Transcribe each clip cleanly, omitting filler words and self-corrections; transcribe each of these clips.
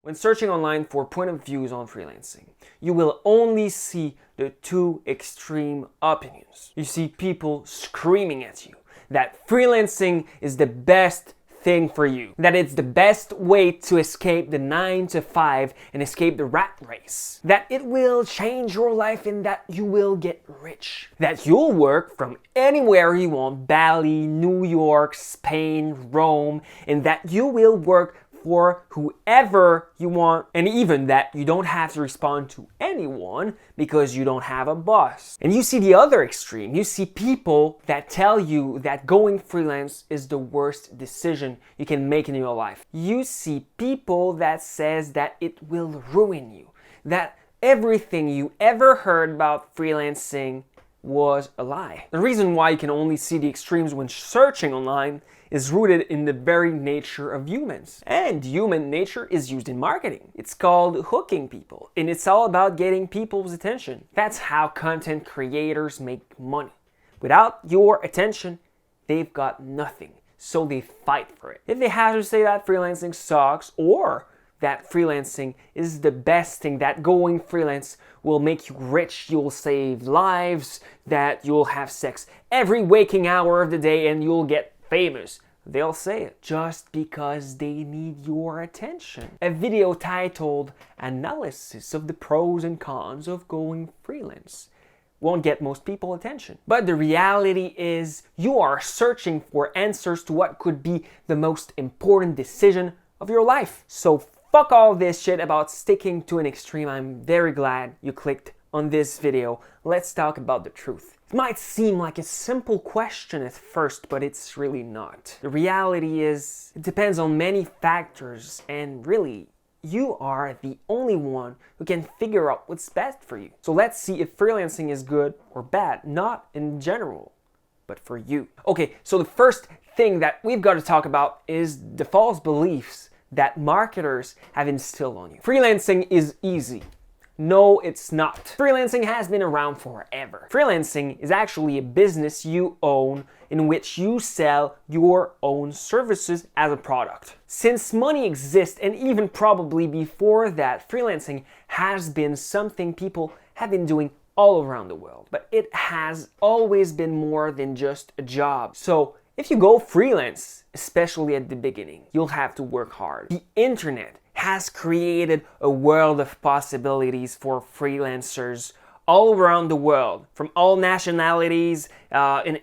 When searching online for point of views on freelancing, you will only see the two extreme opinions. You see people screaming at you that freelancing is the best thing for you, that it's the best way to escape the 9 to 5 and escape the rat race, that it will change your life and that you will get rich, that you'll work from anywhere you want, Bali, New York, Spain, Rome, and that you will work for whoever you want, and even that you don't have to respond to anyone because you don't have a boss. And you see the other extreme. You see people that tell you that going freelance is the worst decision you can make in your life. You see people that says that it will ruin you, that everything you ever heard about freelancing was a lie. The reason why you can only see the extremes when searching online is rooted in the very nature of humans. And human nature is used in marketing. It's called hooking people, and it's all about getting people's attention. That's how content creators make money. Without your attention, they've got nothing, so they fight for it. If they have to say that freelancing sucks, or that freelancing is the best thing, that going freelance will make you rich, you'll save lives, that you'll have sex every waking hour of the day and you'll get famous, they'll say it just because they need your attention. A video titled Analysis of the Pros and Cons of Going Freelance won't get most people attention. But the reality is you are searching for answers to what could be the most important decision of your life. So fuck all this shit about sticking to an extreme. I'm very glad you clicked on this video. Let's talk about the truth. It might seem like a simple question at first, but it's really not. The reality is, it depends on many factors, and really, you are the only one who can figure out what's best for you. So let's see if freelancing is good or bad, not in general, but for you. Okay, so the first thing that we've got to talk about is the false beliefs that marketers have instilled on you. Freelancing is easy. No, it's not. Freelancing has been around forever. Freelancing is actually a business you own in which you sell your own services as a product. Since money exists, and even probably before that, freelancing has been something people have been doing all around the world. But it has always been more than just a job. So if you go freelance, especially at the beginning, you'll have to work hard. The internet has created a world of possibilities for freelancers all around the world, from all nationalities, in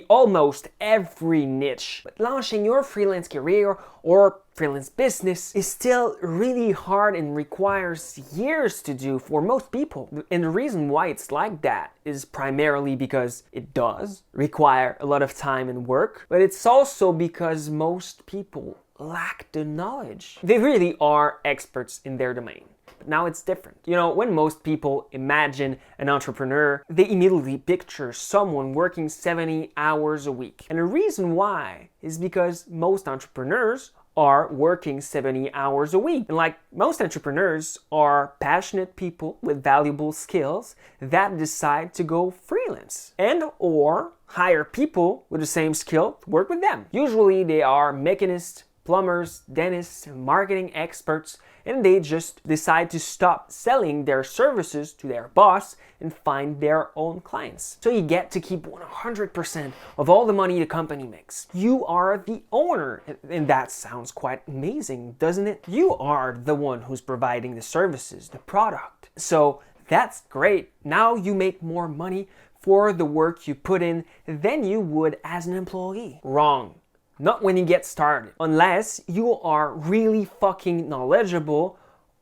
almost every niche. But launching your freelance career or freelance business is still really hard and requires years to do for most people. And the reason why it's like that is primarily because it does require a lot of time and work, but it's also because most people lack the knowledge. They really are experts in their domain. But now it's different. You know, when most people imagine an entrepreneur, they immediately picture someone working 70 hours a week. And the reason why is because most entrepreneurs are working 70 hours a week. And like most entrepreneurs are passionate people with valuable skills that decide to go freelance and or hire people with the same skill to work with them. Usually they are mechanists, plumbers, dentists, marketing experts, and they just decide to stop selling their services to their boss and find their own clients. So you get to keep 100% of all the money the company makes. You are the owner, and that sounds quite amazing, doesn't it? You are the one who's providing the services, the product. So that's great. Now you make more money for the work you put in than you would as an employee. Wrong. Not when you get started. Unless you are really fucking knowledgeable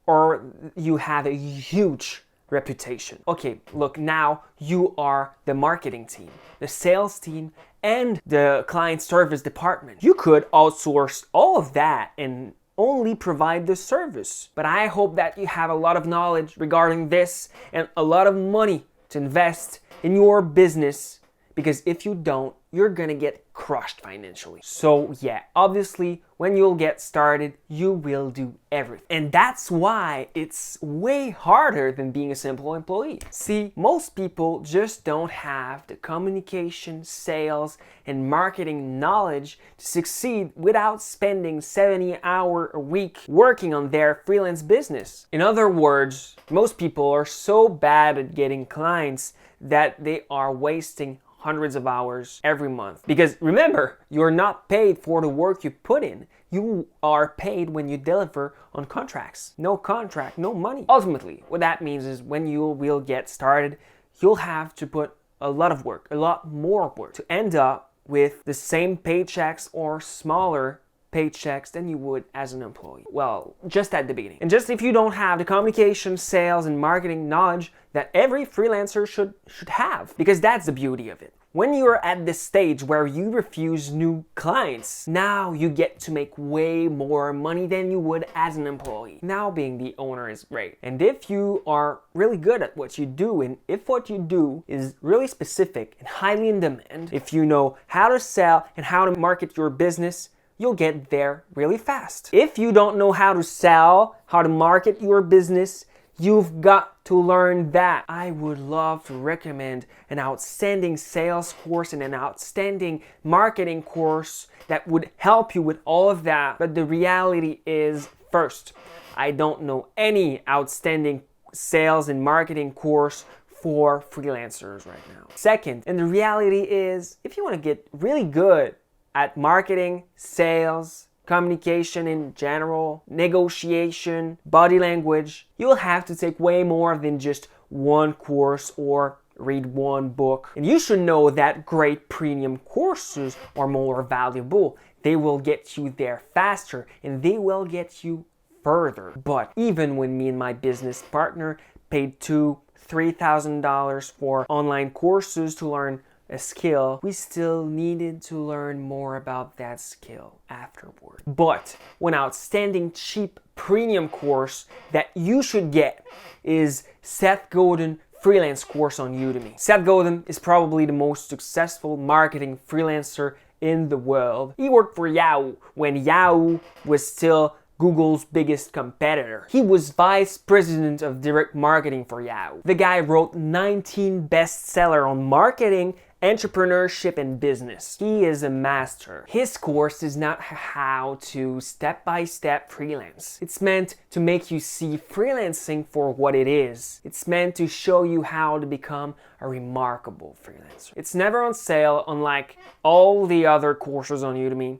or you have a huge reputation. Okay, look, now you are the marketing team, the sales team, and the client service department. You could outsource all of that and only provide the service. But I hope that you have a lot of knowledge regarding this and a lot of money to invest in your business, because if you don't, you're gonna get crushed financially. So yeah, obviously, when you'll get started, you will do everything. And that's why it's way harder than being a simple employee. See, most people just don't have the communication, sales, and marketing knowledge to succeed without spending 70 hours a week working on their freelance business. In other words, most people are so bad at getting clients that they are wasting hundreds of hours every month. Because remember, you're not paid for the work you put in. You are paid when you deliver on contracts. No contract, no money. Ultimately, what that means is when you will get started, you'll have to put a lot of work, a lot more work to end up with the same paychecks or smaller paychecks than you would as an employee. Well, just at the beginning. And just if you don't have the communication, sales, and marketing knowledge that every freelancer should have, because that's the beauty of it. When you're at this stage where you refuse new clients, now you get to make way more money than you would as an employee. Now being the owner is great. And if you are really good at what you do, and if what you do is really specific and highly in demand, if you know how to sell and how to market your business, you'll get there really fast. If you don't know how to sell, how to market your business, you've got to learn that. I would love to recommend an outstanding sales course and an outstanding marketing course that would help you with all of that. But the reality is, first, I don't know any outstanding sales and marketing course for freelancers right now. Second, and the reality is, if you want to get really good at marketing, sales, communication in general, negotiation, body language, you'll have to take way more than just one course or read one book. And you should know that great premium courses are more valuable. They will get you there faster and they will get you further. But even when me and my business partner paid $2,000-$3,000 for online courses to learn a skill, we still needed to learn more about that skill afterward. But one outstanding cheap premium course that you should get is Seth Godin freelance course on Udemy. Seth Godin is probably the most successful marketing freelancer in the world. He worked for Yahoo when Yahoo was still Google's biggest competitor. He was vice president of direct marketing for Yahoo. The guy wrote 19 bestsellers on marketing, entrepreneurship, and business. He is a master. His course is not how to step-by-step freelance. It's meant to make you see freelancing for what it is. It's meant to show you how to become a remarkable freelancer. It's never on sale, unlike all the other courses on Udemy.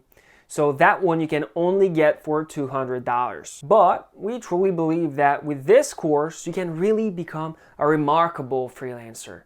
So that one you can only get for $200. But we truly believe that with this course, you can really become a remarkable freelancer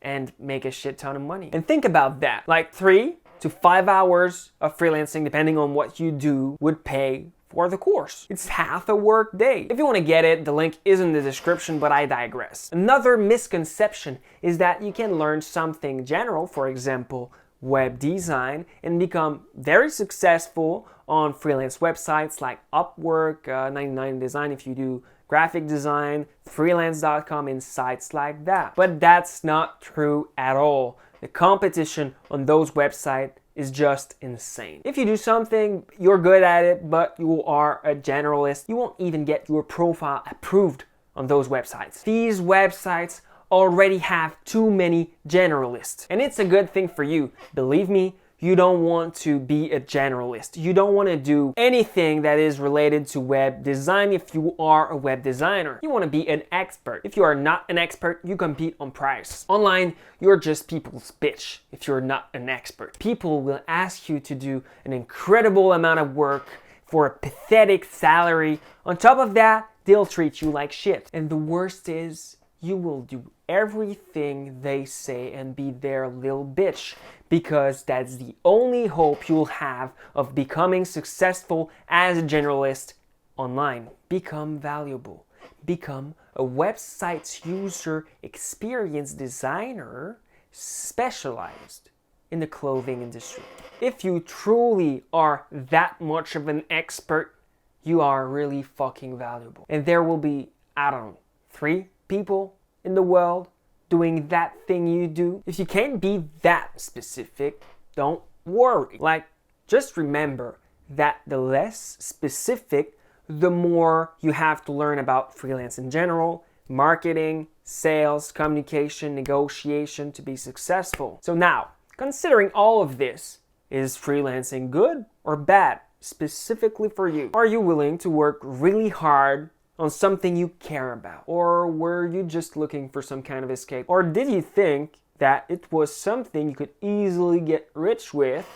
and make a shit ton of money. And think about that. Like 3 to 5 hours of freelancing, depending on what you do, would pay for the course. It's half a work day. If you want to get it, the link is in the description, but I digress. Another misconception is that you can learn something general, for example, web design, and become very successful on freelance websites like Upwork, 99 Design if you do graphic design, freelance.com, and sites like that. But that's not true at all. The competition on those websites is just insane. If you do something, you're good at it, but you are a generalist, you won't even get your profile approved on those websites. These websites already have too many generalists. And it's a good thing for you. Believe me, you don't want to be a generalist. You don't want to do anything that is related to web design if you are a web designer. You want to be an expert. If you are not an expert, you compete on price. Online, you're just people's bitch if you're not an expert. People will ask you to do an incredible amount of work for a pathetic salary. On top of that, they'll treat you like shit. And the worst is, you will do everything they say and be their little bitch, because that's the only hope you'll have of becoming successful as a generalist online. Become valuable. Become a website's user experience designer specialized in the clothing industry. If you truly are that much of an expert, you are really fucking valuable. And there will be, I don't know, 3 people in the world doing that thing you do. If you can't be that specific, don't worry. Like, just remember that the less specific, the more you have to learn about freelance in general, marketing, sales, communication, negotiation to be successful. So now, considering all of this, is freelancing good or bad specifically for you? Are you willing to work really hard on something you care about? Or were you just looking for some kind of escape? Or did you think that it was something you could easily get rich with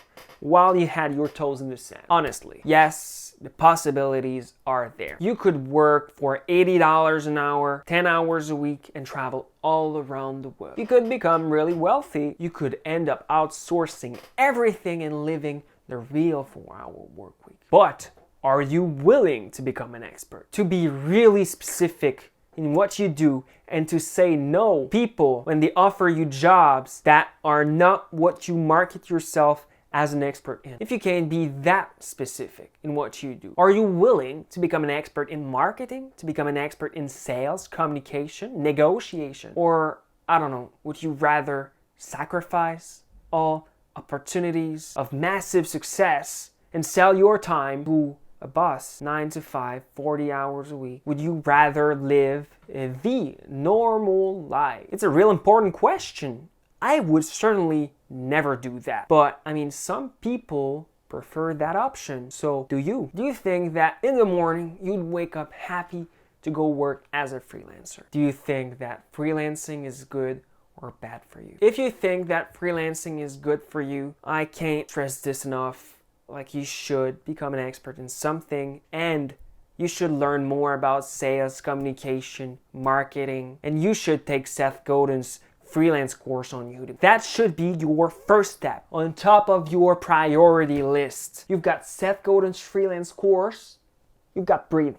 while you had your toes in the sand? Honestly, yes, the possibilities are there. You could work for $80 an hour, 10 hours a week, and travel all around the world. You could become really wealthy. You could end up outsourcing everything and living the real 4-hour work week. But are you willing to become an expert? To be really specific in what you do and to say no people when they offer you jobs that are not what you market yourself as an expert in? If you can't be that specific in what you do, are you willing to become an expert in marketing, to become an expert in sales, communication, negotiation? Or, I don't know, would you rather sacrifice all opportunities of massive success and sell your time to a boss, 9 to 5, 40 hours a week? Would you rather live the normal life? It's a real important question. I would certainly never do that. But I mean, some people prefer that option. So do you? Do you think that in the morning you'd wake up happy to go work as a freelancer? Do you think that freelancing is good or bad for you? If you think that freelancing is good for you, I can't stress this enough. Like, you should become an expert in something, and you should learn more about sales, communication, marketing, and you should take Seth Godin's freelance course on YouTube. That should be your first step on top of your priority list. You've got Seth Godin's freelance course, you've got breathing.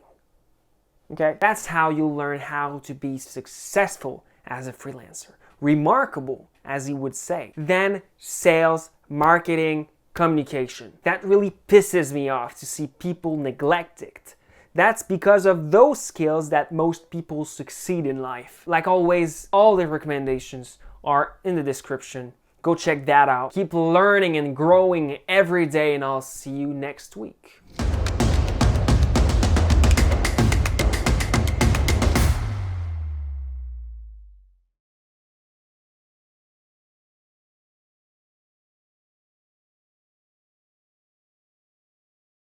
Okay? That's how you learn how to be successful as a freelancer. Remarkable, as he would say. Then sales, marketing, communication. That really pisses me off to see people neglect it. That's because of those skills that most people succeed in life. Like always, all the recommendations are in the description. Go check that out. Keep learning and growing every day, and I'll see you next week.